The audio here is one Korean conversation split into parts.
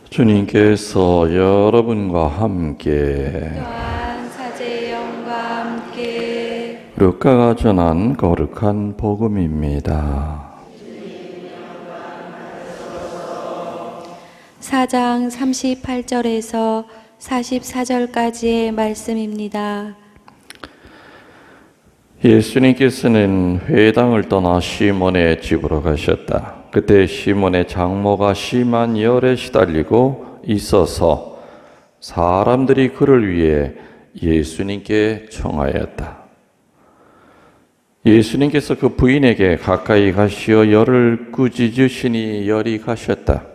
주님께서 여러분과 함께 또한 사제의 영과 함께 루카가 전한 거룩한 복음입니다. 4장 38절에서 44절까지의 말씀입니다. 예수님께서는 회당을 떠나 시몬의 집으로 가셨다. 그때 시몬의 장모가 심한 열에 시달리고 있어서 사람들이 그를 위해 예수님께 청하였다. 예수님께서 그 부인에게 가까이 가시어 열을 꾸짖으시니 열이 가셨다.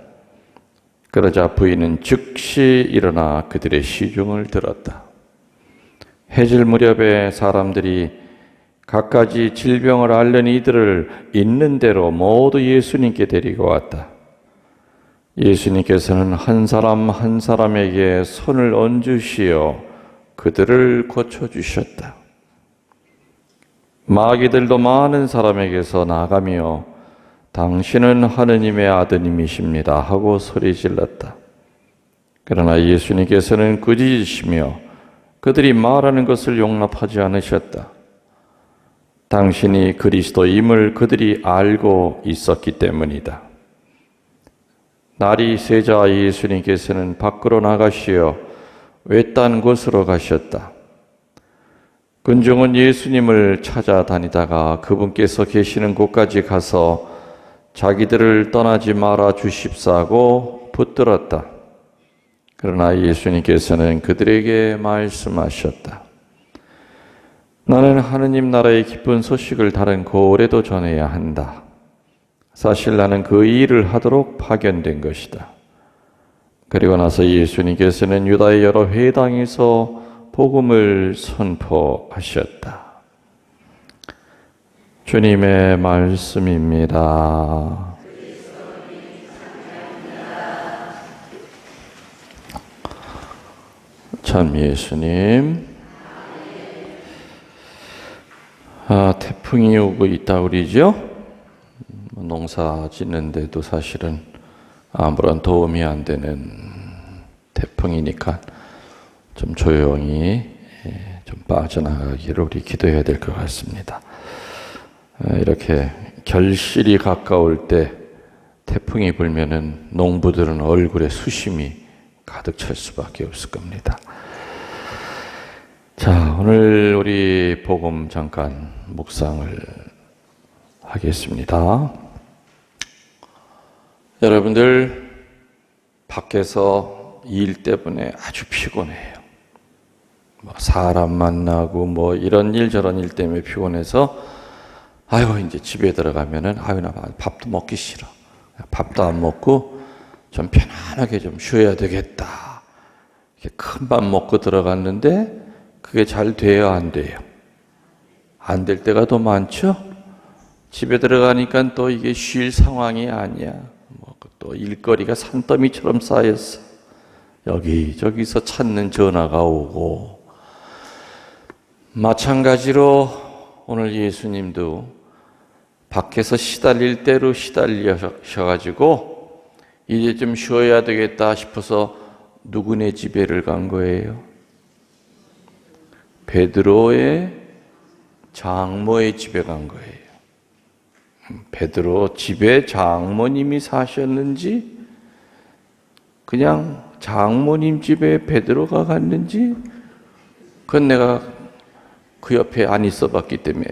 그러자 부인은 즉시 일어나 그들의 시중을 들었다. 해질 무렵에 사람들이 갖가지 질병을 앓는 이들을 있는 대로 모두 예수님께 데리고 왔다. 예수님께서는 한 사람 한 사람에게 손을 얹으시어 그들을 고쳐주셨다. 마귀들도 많은 사람에게서 나가며 당신은 하느님의 아드님이십니다 하고 소리질렀다. 그러나 예수님께서는 꾸짖으시며 그들이 말하는 것을 용납하지 않으셨다. 당신이 그리스도임을 그들이 알고 있었기 때문이다. 날이 새자 예수님께서는 밖으로 나가시어 외딴 곳으로 가셨다. 군중은 예수님을 찾아다니다가 그분께서 계시는 곳까지 가서 자기들을 떠나지 말아 주십사고 붙들었다. 그러나 예수님께서는 그들에게 말씀하셨다. 나는 하느님 나라의 기쁜 소식을 다른 고을에도 전해야 한다. 사실 나는 그 일을 하도록 파견된 것이다. 그리고 나서 예수님께서는 유다의 여러 회당에서 복음을 선포하셨다. 주님의 말씀입니다. 참 예수님. 태풍이 오고 있다 그러죠? 농사 짓는데도 사실은 아무런 도움이 안 되는 태풍이니까 좀 조용히 좀 빠져나가기를 우리 기도해야 될 것 같습니다. 이렇게 결실이 가까울 때 태풍이 불면은 농부들은 얼굴에 수심이 가득 찰 수밖에 없을 겁니다. 자, 오늘 우리 복음 잠깐 묵상을 하겠습니다. 여러분들 밖에서 일 때문에 아주 피곤해요. 사람 만나고 이런 일 저런 일 때문에 피곤해서 이제 집에 들어가면은 나 밥도 먹기 싫어. 밥도 안 먹고 좀 편안하게 좀 쉬어야 되겠다. 이렇게 큰 밥 먹고 들어갔는데 그게 잘 돼요, 안 돼요? 안 될 때가 더 많죠? 집에 들어가니까 또 이게 쉴 상황이 아니야. 또 일거리가 산더미처럼 쌓였어. 여기저기서 찾는 전화가 오고. 마찬가지로 오늘 예수님도 밖에서 시달릴 대로 시달리셔가지고 이제 좀 쉬어야 되겠다 싶어서 누구네 집에를 간 거예요? 베드로의 장모의 집에 간 거예요. 베드로 집에 장모님이 사셨는지 그냥 장모님 집에 베드로가 갔는지 그건 내가 그 옆에 안 있어 봤기 때문에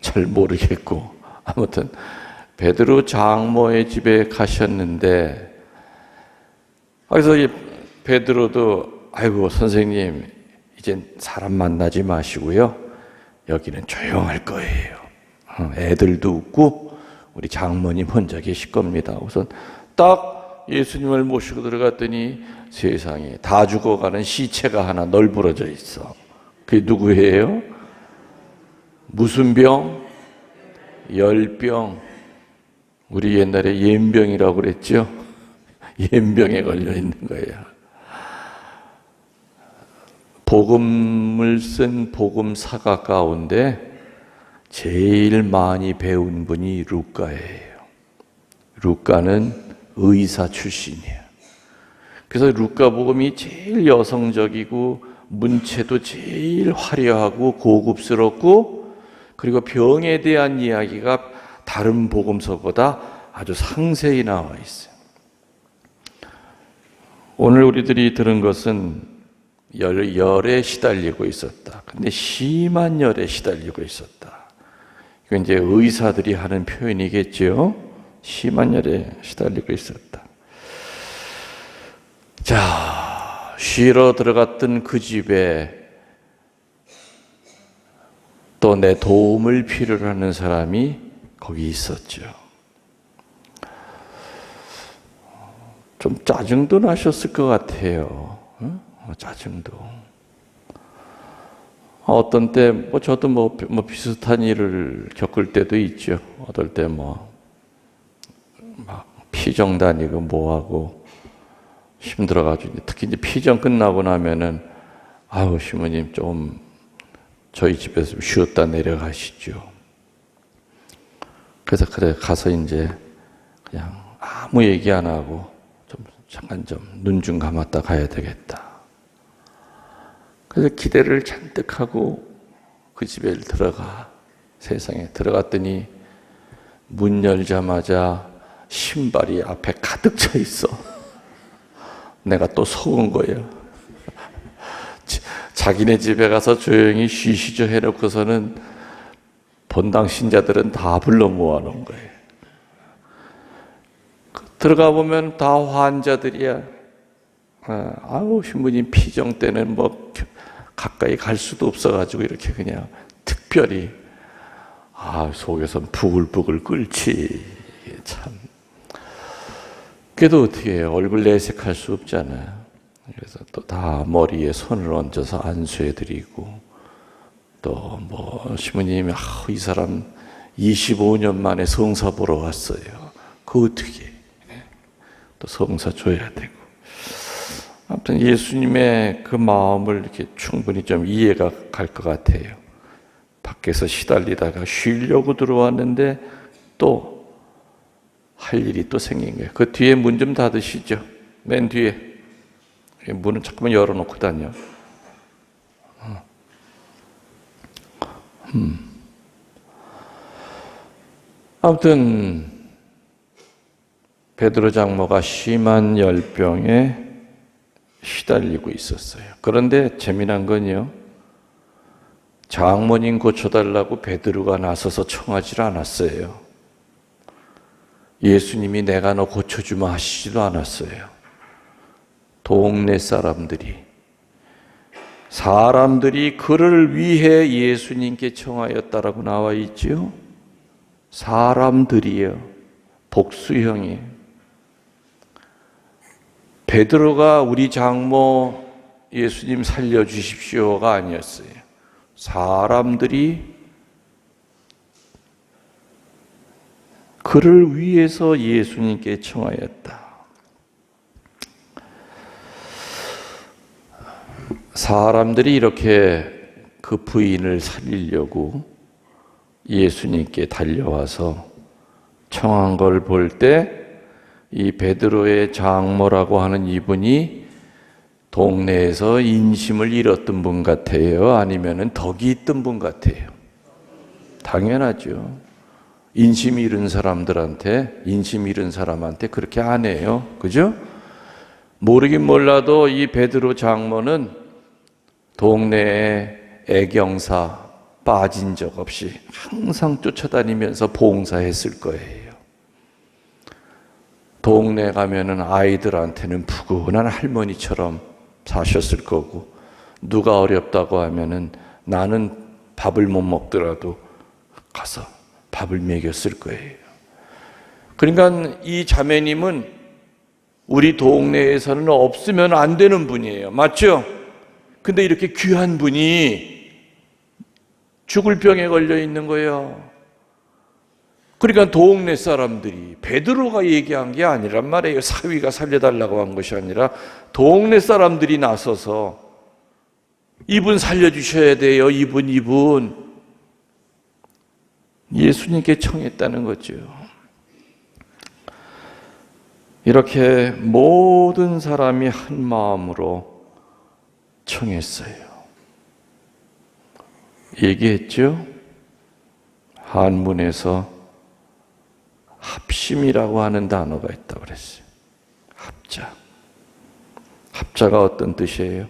잘 모르겠고 아무튼 베드로 장모의 집에 가셨는데 그래서 베드로도 아이고 선생님 이제 사람 만나지 마시고요. 여기는 조용할 거예요. 애들도 웃고 우리 장모님 혼자 계실 겁니다. 우선 딱 예수님을 모시고 들어갔더니 세상에 다 죽어가는 시체가 하나 널브러져 있어. 그게 누구예요? 무슨 병? 열병. 우리 옛날에 옌병이라고 그랬죠? 옌병에 걸려 있는 거예요. 복음을 쓴 복음사가 가운데 제일 많이 배운 분이 루카예요. 루카는 의사 출신이에요. 그래서 루카복음이 제일 여성적이고 문체도 제일 화려하고 고급스럽고 그리고 병에 대한 이야기가 다른 복음서보다 아주 상세히 나와 있어요. 오늘 우리들이 들은 것은 열에 시달리고 있었다. 근데 심한 열에 시달리고 있었다. 이건 이제 의사들이 하는 표현이겠죠. 심한 열에 시달리고 있었다. 자, 쉬러 들어갔던 그 집에 또 내 도움을 필요로 하는 사람이 거기 있었죠. 좀 짜증도 나셨을 것 같아요. 짜증도. 어떤 때, 저도 비슷한 일을 겪을 때도 있죠. 어떨 때 막 피정 다니고 뭐하고 힘들어가지고, 특히 이제 피정 끝나고 나면은, 아유, 시모님 좀 저희 집에서 쉬었다 내려가시죠. 그래서 그래, 가서 이제 그냥 아무 얘기 안 하고 잠깐 눈 좀 감았다 가야 되겠다. 그래서 기대를 잔뜩 하고 그 집에 세상에 들어갔더니 문 열자마자 신발이 앞에 가득 차 있어. 내가 또 속은 거예요. 자기네 집에 가서 조용히 쉬시죠 해놓고서는 본당 신자들은 다 불러 모아놓은 거예요. 들어가 보면 다 환자들이야. 아우, 신부님 피정 때는 가까이 갈 수도 없어가지고 이렇게 그냥 특별히 속에선 부글부글 끓지. 참. 그래도 어떻게 해요? 얼굴 내색할 수 없잖아요. 그래서 또 다 머리에 손을 얹어서 안수해드리고 또 신부님이 이 사람 25년 만에 성사 보러 왔어요. 그거 어떻게 해? 또 성사 줘야 되고. 아무튼 예수님의 그 마음을 이렇게 충분히 좀 이해가 갈 것 같아요. 밖에서 시달리다가 쉬려고 들어왔는데 또 할 일이 또 생긴 거예요. 그 뒤에 문 좀 닫으시죠. 맨 뒤에. 문은 자꾸만 열어놓고 다녀. 아무튼 베드로 장모가 심한 열병에 시달리고 있었어요. 그런데 재미난 건요, 장모님 고쳐달라고 베드로가 나서서 청하지 않았어요. 예수님이 내가 너 고쳐주마 하시지도 않았어요. 동네 사람들이 그를 위해 예수님께 청하였다라고 나와 있죠. 사람들이요, 복수형이에요. 베드로가 우리 장모 예수님 살려주십시오가 아니었어요. 사람들이 그를 위해서 예수님께 청하였다. 사람들이 이렇게 그 부인을 살리려고 예수님께 달려와서 청한 걸 볼 때 이 베드로의 장모라고 하는 이분이 동네에서 인심을 잃었던 분 같아요? 아니면은 덕이 있던 분 같아요? 당연하죠. 인심 잃은 사람한테 그렇게 안 해요. 그죠? 모르긴 몰라도 이 베드로 장모는 동네에 애경사 빠진 적 없이 항상 쫓아다니면서 봉사했을 거예요. 동네 가면은 아이들한테는 푸근한 할머니처럼 사셨을 거고, 누가 어렵다고 하면은 나는 밥을 못 먹더라도 가서 밥을 먹였을 거예요. 그러니까 이 자매님은 우리 동네에서는 없으면 안 되는 분이에요. 맞죠? 근데 이렇게 귀한 분이 죽을 병에 걸려 있는 거예요. 그러니까 동네 사람들이, 베드로가 얘기한 게 아니란 말이에요. 사위가 살려달라고 한 것이 아니라 동네 사람들이 나서서 이분 살려주셔야 돼요. 이분 예수님께 청했다는 거죠. 이렇게 모든 사람이 한 마음으로 청했어요. 얘기했죠? 한문에서 합심이라고 하는 단어가 있다고 그랬어요. 합자. 합자가 어떤 뜻이에요?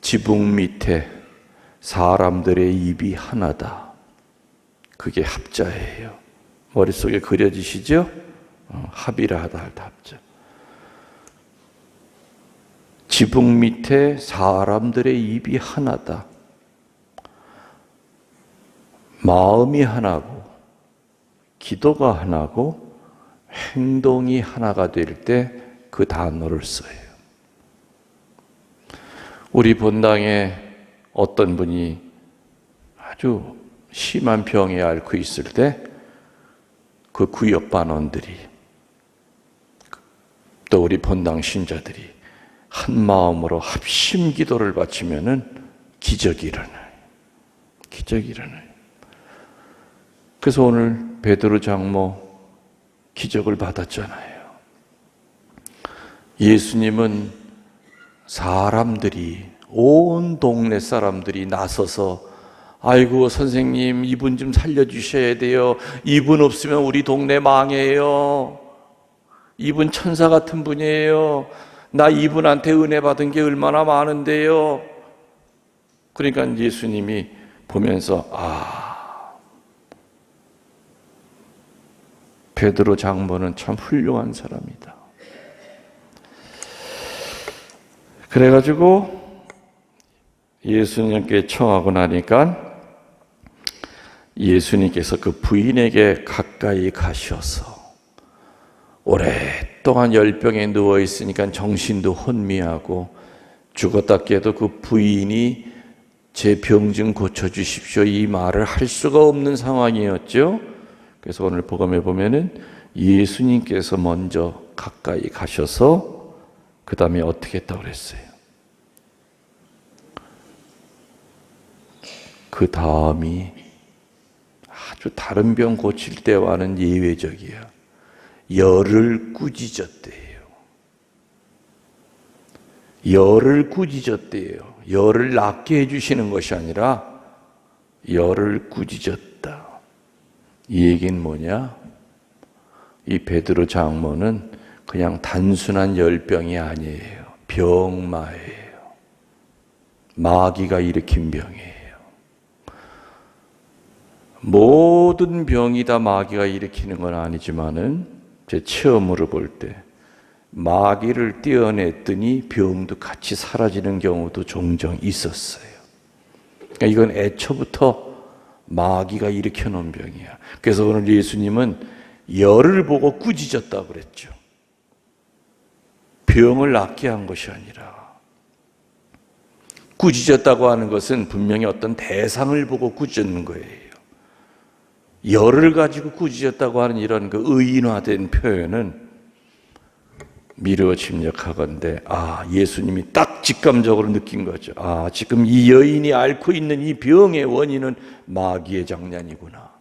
지붕 밑에 사람들의 입이 하나다. 그게 합자예요. 머릿속에 그려지시죠? 합이라 하다 할 때 합자. 지붕 밑에 사람들의 입이 하나다. 마음이 하나고 기도가 하나고 행동이 하나가 될 때 그 단어를 써요. 우리 본당에 어떤 분이 아주 심한 병에 앓고 있을 때 그 구역 반원들이 또 우리 본당 신자들이 한 마음으로 합심 기도를 바치면은 기적이 일어나요. 기적이 일어나요. 그래서 오늘 베드로 장모 기적을 받았잖아요. 예수님은 사람들이 온 동네 사람들이 나서서 아이고 선생님 이분 좀 살려주셔야 돼요. 이분 없으면 우리 동네 망해요. 이분 천사 같은 분이에요. 나 이분한테 은혜 받은 게 얼마나 많은데요. 그러니까 예수님이 보면서 베드로 장모는 참 훌륭한 사람이다. 그래가지고 예수님께 청하고 나니까 예수님께서 그 부인에게 가까이 가셔서 오랫동안 열병에 누워 있으니까 정신도 혼미하고 죽었다 깨도 그 부인이 제 병 좀 고쳐주십시오 이 말을 할 수가 없는 상황이었죠. 그래서 오늘 복음에 보면은 예수님께서 먼저 가까이 가셔서 그 다음에 어떻게 했다고 그랬어요? 그 다음이 아주 다른 병 고칠 때와는 예외적이야. 열을 꾸짖었대요. 열을 꾸짖었대요. 열을 낫게 해주시는 것이 아니라 열을 꾸짖었다. 이 얘기는 뭐냐? 이 베드로 장모는 그냥 단순한 열병이 아니에요. 병마예요. 마귀가 일으킨 병이에요. 모든 병이 다 마귀가 일으키는 건 아니지만은 제 체험으로 볼 때 마귀를 떼어냈더니 병도 같이 사라지는 경우도 종종 있었어요. 그러니까 이건 애초부터 마귀가 일으켜 놓은 병이야. 그래서 오늘 예수님은 열을 보고 꾸짖었다고 그랬죠. 병을 낫게 한 것이 아니라 꾸짖었다고 하는 것은 분명히 어떤 대상을 보고 꾸짖는 거예요. 열을 가지고 꾸짖었다고 하는 이런 그 의인화된 표현은 미루어 짐작하건대 예수님이 딱 직감적으로 느낀 거죠. 지금 이 여인이 앓고 있는 이 병의 원인은 마귀의 장난이구나.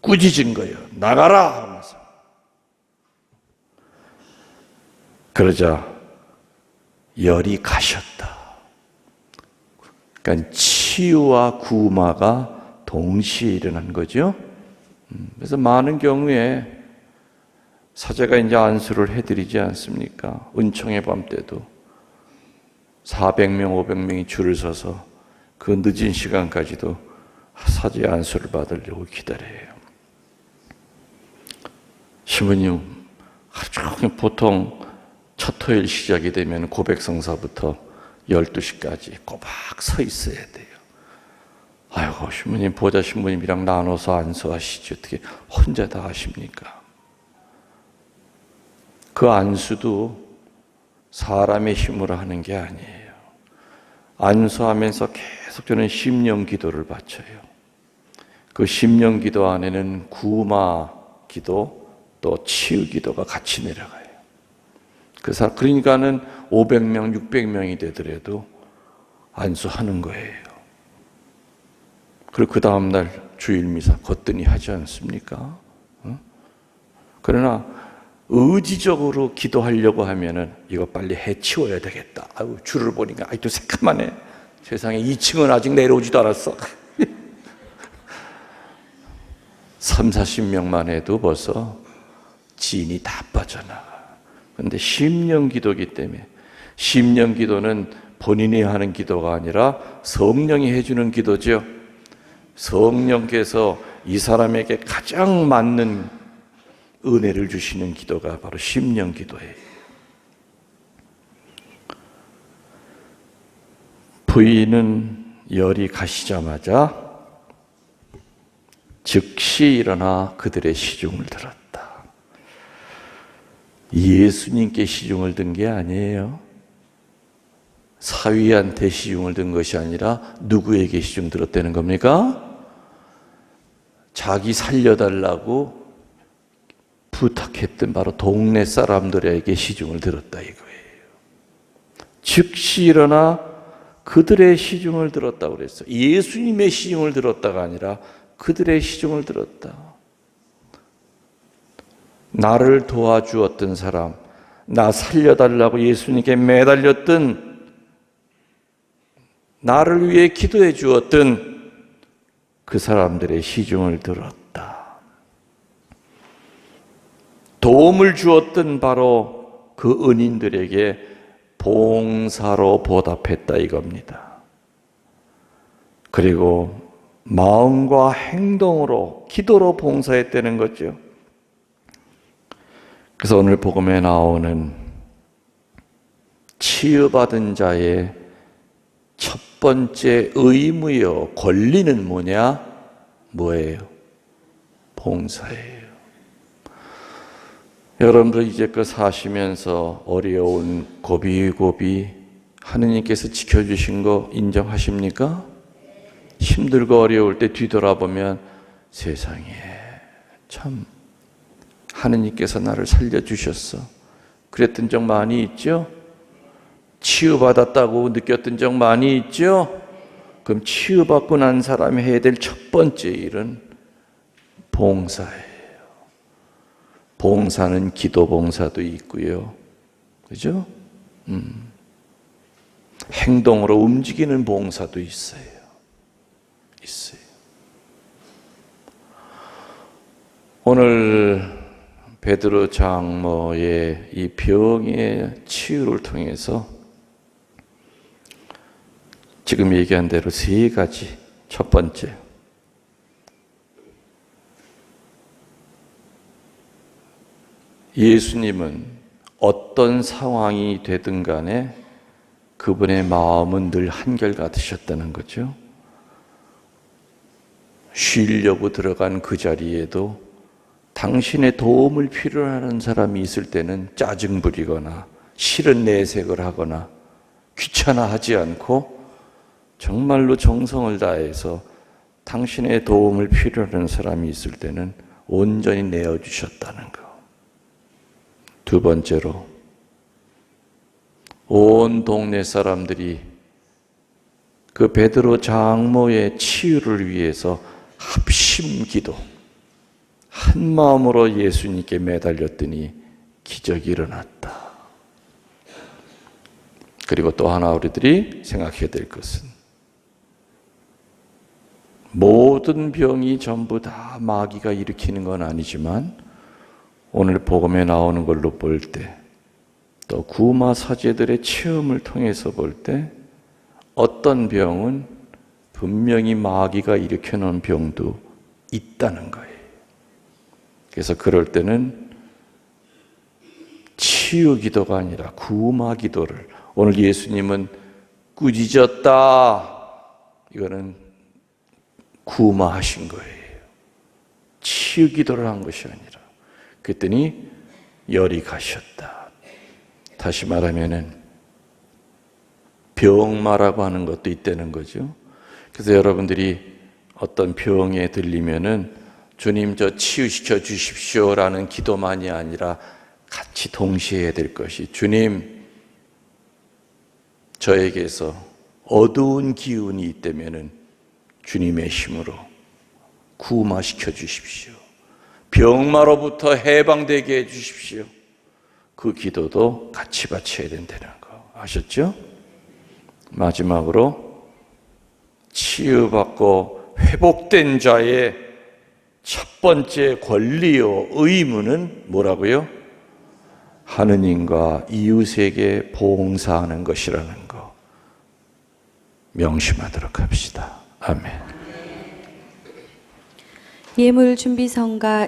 꾸짖은 거예요. 나가라 하면서. 그러자 열이 가셨다. 그러니까 치유와 구마가 동시에 일어난 거죠. 그래서 많은 경우에 사제가 이제 안수를 해드리지 않습니까? 은총의 밤 때도 400명, 500명이 줄을 서서 그 늦은 시간까지도 사제 안수를 받으려고 기다려요. 신부님, 하루 종일 보통 첫 토요일 시작이 되면 고백성사부터 12시까지 꼬박 서 있어야 돼요. 아이고, 신부님, 보좌 신부님이랑 나눠서 안수하시지 어떻게 혼자 다 하십니까? 그 안수도 사람의 힘으로 하는 게 아니에요. 안수하면서 계속 저는 심령 기도를 바쳐요. 그 심령 기도 안에는 구마 기도 또 치유 기도가 같이 내려가요. 그러니까는 500명, 600명이 되더라도 안수하는 거예요. 그리고 그 다음날 주일미사 거뜬히 하지 않습니까? 그러나 의지적으로 기도하려고 하면은 이거 빨리 해치워야 되겠다. 아유, 줄을 보니까 아직도 새까만해. 세상에 2층은 아직 내려오지도 않았어. 3, 40명만 해도 벌써 진이 다 빠져나가. 그런데 심령 기도기 때문에, 심령 기도는 본인이 하는 기도가 아니라 성령이 해주는 기도죠. 성령께서 이 사람에게 가장 맞는 은혜를 주시는 기도가 바로 심령 기도예요. 부인은 열이 가시자마자 즉시 일어나 그들의 시중을 들었다. 예수님께 시중을 든 게 아니에요. 사위한테 시중을 든 것이 아니라 누구에게 시중 들었다는 겁니까? 자기 살려달라고 부탁했던 바로 동네 사람들에게 시중을 들었다 이거예요. 즉시 일어나 그들의 시중을 들었다고 그랬어요. 예수님의 시중을 들었다가 아니라 그들의 시중을 들었다. 나를 도와주었던 사람, 나 살려달라고 예수님께 매달렸던, 나를 위해 기도해 주었던 그 사람들의 시중을 들었다. 도움을 주었던 바로 그 은인들에게 봉사로 보답했다 이겁니다. 그리고 마음과 행동으로, 기도로 봉사했다는 거죠. 그래서 오늘 복음에 나오는 치유받은 자의 첫 번째 의무요, 권리는 뭐냐? 뭐예요? 봉사예요. 여러분들 이제껏 사시면서 어려운 고비고비 하느님께서 지켜주신 거 인정하십니까? 힘들고 어려울 때 뒤돌아보면 세상에 참 하느님께서 나를 살려주셨어. 그랬던 적 많이 있죠? 치유받았다고 느꼈던 적 많이 있죠? 그럼 치유받고 난 사람이 해야 될 첫 번째 일은 봉사예요. 봉사는 기도 봉사도 있고요. 그죠? 행동으로 움직이는 봉사도 있어요. 오늘 베드로 장모의 이 병의 치유를 통해서 지금 얘기한 대로 세 가지. 첫 번째, 예수님은 어떤 상황이 되든 간에 그분의 마음은 늘 한결같으셨다는 거죠. 쉬려고 들어간 그 자리에도 당신의 도움을 필요로 하는 사람이 있을 때는 짜증 부리거나 싫은 내색을 하거나 귀찮아하지 않고 정말로 정성을 다해서 당신의 도움을 필요로 하는 사람이 있을 때는 온전히 내어주셨다는 거. 두 번째로, 온 동네 사람들이 그 베드로 장모의 치유를 위해서 합심 기도, 한 마음으로 예수님께 매달렸더니 기적이 일어났다. 그리고 또 하나 우리들이 생각해야 될 것은 모든 병이 전부 다 마귀가 일으키는 건 아니지만 오늘 복음에 나오는 걸로 볼 때, 또 구마 사제들의 체험을 통해서 볼 때 어떤 병은 분명히 마귀가 일으켜놓은 병도 있다는 거예요. 그래서 그럴 때는 치유 기도가 아니라 구마 기도를, 오늘 예수님은 꾸짖었다, 이거는 구마하신 거예요. 치유 기도를 한 것이 아니라. 그랬더니 열이 가셨다. 다시 말하면은 병마라고 하는 것도 있다는 거죠. 그래서 여러분들이 어떤 병에 들리면은 주님 저 치유시켜 주십시오라는 기도만이 아니라 같이 동시에 해야 될 것이, 주님 저에게서 어두운 기운이 있다면은 주님의 힘으로 구마시켜 주십시오. 병마로부터 해방되게 해 주십시오. 그 기도도 같이 바쳐야 된다는 거 아셨죠? 마지막으로 치유받고 회복된 자의 첫 번째 권리요 의무는 뭐라고요? 하느님과 이웃에게 봉사하는 것이라는 거 명심하도록 합시다. 아멘. 예물 준비성가